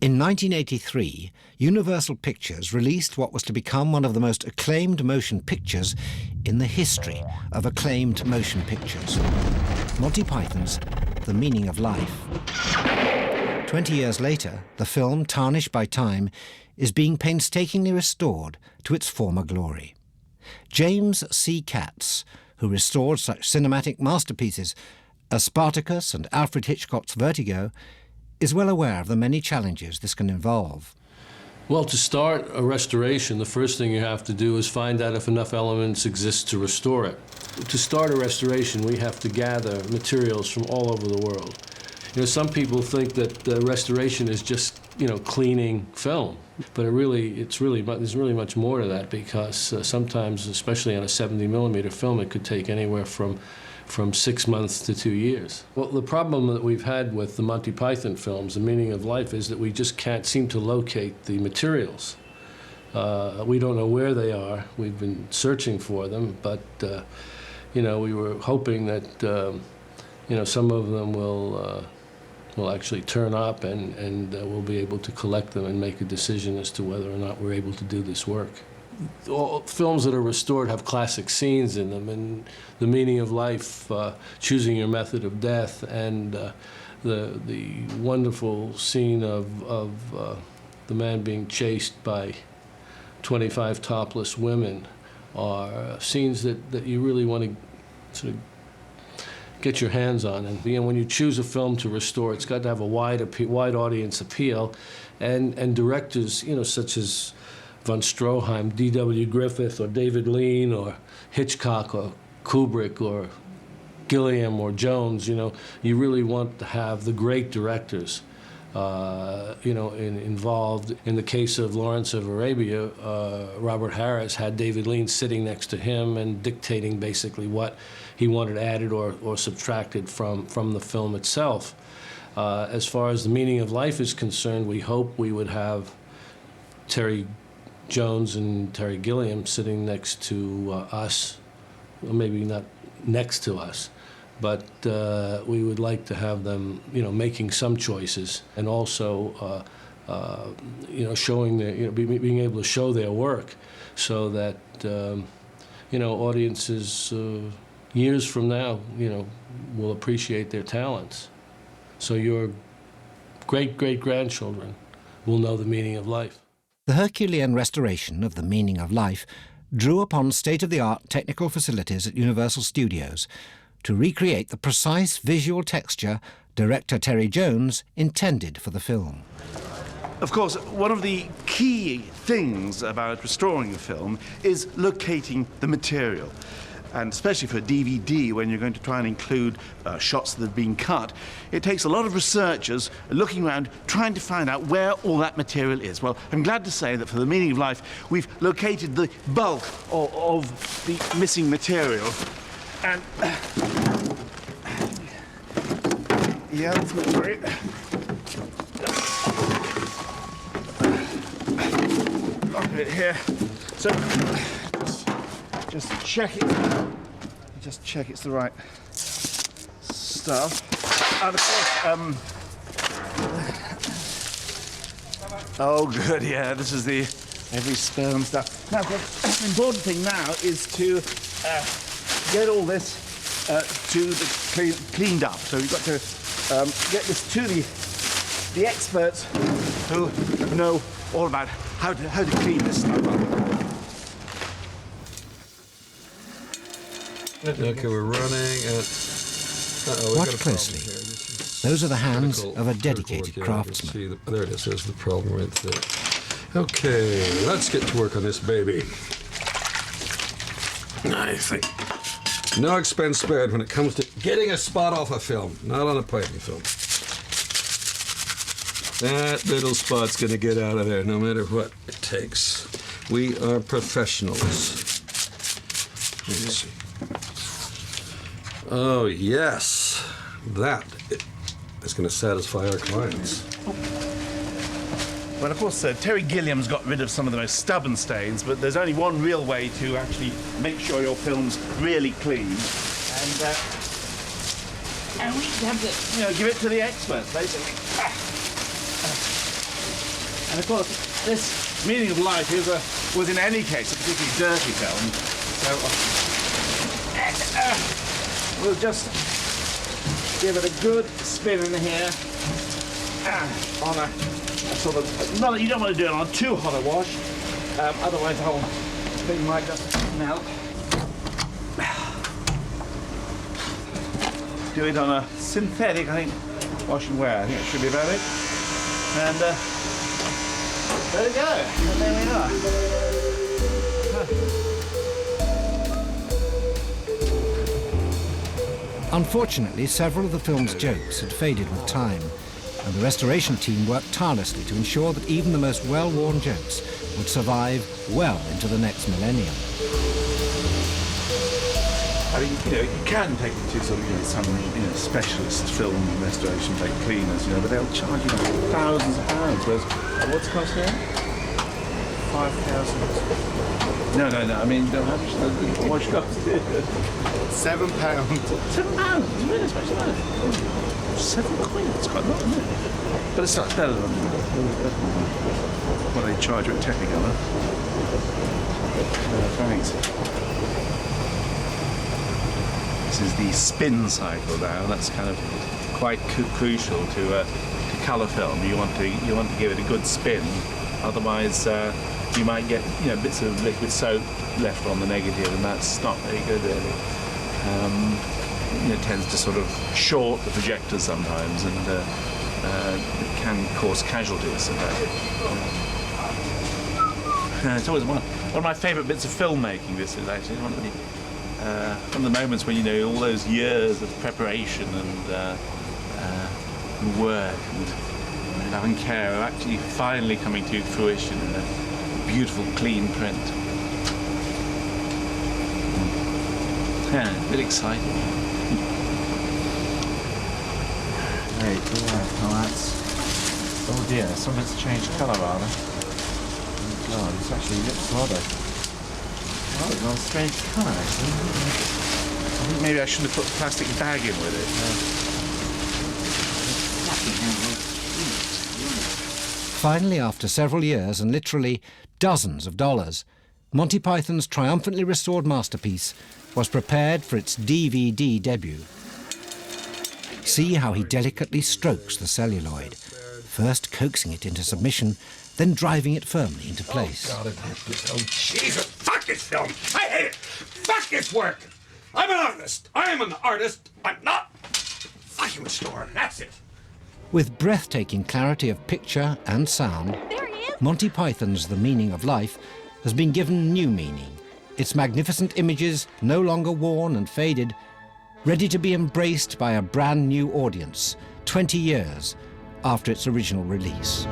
In 1983, Universal Pictures released what was to become one of the most acclaimed motion pictures in the history of acclaimed motion pictures, Monty Python's The Meaning of Life. 20 years later, the film, tarnished by time, is being painstakingly restored to its former glory. James C. Katz, who restored such cinematic masterpieces as Spartacus and Alfred Hitchcock's Vertigo, is well aware of the many challenges this can involve. Well, to start a restoration, the first thing you have to do is find out if enough elements exist to restore it. To start a restoration, we have to gather materials from all over the world. You know, some people think that restoration is just, cleaning film, but there's really much more to that, because sometimes, especially on a 70mm film, it could take anywhere from 6 months to 2 years. Well, the problem that we've had with the Monty Python films, The Meaning of Life, is that we just can't seem to locate the materials. We don't know where they are. We've been searching for them, but we were hoping that some of them will actually turn up, and we'll be able to collect them and make a decision as to whether or not we're able to do this work. All films that are restored have classic scenes in them, and The Meaning of Life, Choosing Your Method of Death, and the wonderful scene of the man being chased by 25 topless women are scenes that you really want to sort of get your hands on. And when you choose a film to restore, it's got to have a wide audience appeal, and directors, such as von Stroheim, D.W. Griffith, or David Lean, or Hitchcock, or Kubrick, or Gilliam, or Jones, you really want to have the great directors, involved. In the case of Lawrence of Arabia, Robert Harris had David Lean sitting next to him and dictating basically what he wanted added or subtracted from the film itself. As far as The Meaning of Life is concerned, we hope we would have Terry Jones and Terry Gilliam sitting next to us, well, maybe not next to us, but we would like to have them, making some choices, and also, showing being able to show their work, so that audiences years from now, will appreciate their talents. So your great-great-grandchildren will know the meaning of life. The Herculean restoration of The Meaning of Life drew upon state-of-the-art technical facilities at Universal Studios to recreate the precise visual texture director Terry Jones intended for the film. Of course, one of the key things about restoring a film is locating the material. And especially for a DVD, when you're going to try and include shots that have been cut, it takes a lot of researchers looking around, trying to find out where all that material is. Well, I'm glad to say that for The Meaning of Life, we've located the bulk of the missing material. And yeah, that's great. Look at it here. So just check it. Just check it's the right stuff. And of course, oh good, yeah, this is the every sperm stuff. Now, the important thing now is to get all this cleaned up. So we've got to get this to the experts who know all about how to clean this stuff up. Okay, we're running. Watch closely. Those are the hands of a dedicated craftsman. There it is. There's the problem right there. Okay, let's get to work on this baby. I think no expense spared when it comes to getting a spot off a film, not on a Python film. That little spot's going to get out of there no matter what it takes. We are professionals. Let's see. Oh, yes. That is going to satisfy our clients. Well, of course, Terry Gilliam's got rid of some of the most stubborn stains, but there's only one real way to actually make sure your film's really clean. And we have to, give it to the experts, basically. And of course, this Meaning of Life was in any case a particularly dirty film. So we'll just give it a good spin in here on a sort of, not that you don't want to do it on too hot a wash, otherwise the whole thing might just melt. Do it on a synthetic, I think, wash and wear. I think it should be about it. And there we go. And there we are. Unfortunately, several of the film's jokes had faded with time, and the restoration team worked tirelessly to ensure that even the most well-worn jokes would survive well into the next millennium. I mean, you can take it to sort of, some, specialist film restoration, like cleaners, but they'll charge you thousands of pounds. Whereas, what's the cost here? 5,000. No. I mean, how much the watch cost? £7. £7? It's really expensive, isn't it? £7. It's quite a lot, isn't it? But it's better than what they charge at Technicolor. Thanks. This is the spin cycle now. That's kind of quite crucial to colour film. You want to give it a good spin, otherwise you might get bits of liquid soap left on the negative, and that's not very good really. It tends to sort of short the projector sometimes, and it can cause casualties. It's always one of my favourite bits of filmmaking. This is actually one of the moments when all those years of preparation and work and having care are actually finally coming to fruition in a beautiful, clean print. Yeah, a bit exciting. Right, oh dear, something's changed colour rather. Oh God, it's actually looks rather. Oh, it's a strange colour, actually. I think maybe I shouldn't have put the plastic bag in with it. Finally, after several years and literally dozens of dollars, Monty Python's triumphantly restored masterpiece was prepared for its DVD debut. See how he delicately strokes the celluloid, first coaxing it into submission, then driving it firmly into place. Oh, God, I hate this film. Jesus, fuck this film. I hate it. Fuck this work. I'm an artist. I am an artist. I'm not fucking restoring. That's it. With breathtaking clarity of picture and sound, Monty Python's The Meaning of Life has been given new meaning. Its magnificent images, no longer worn and faded, ready to be embraced by a brand new audience 20 years after its original release.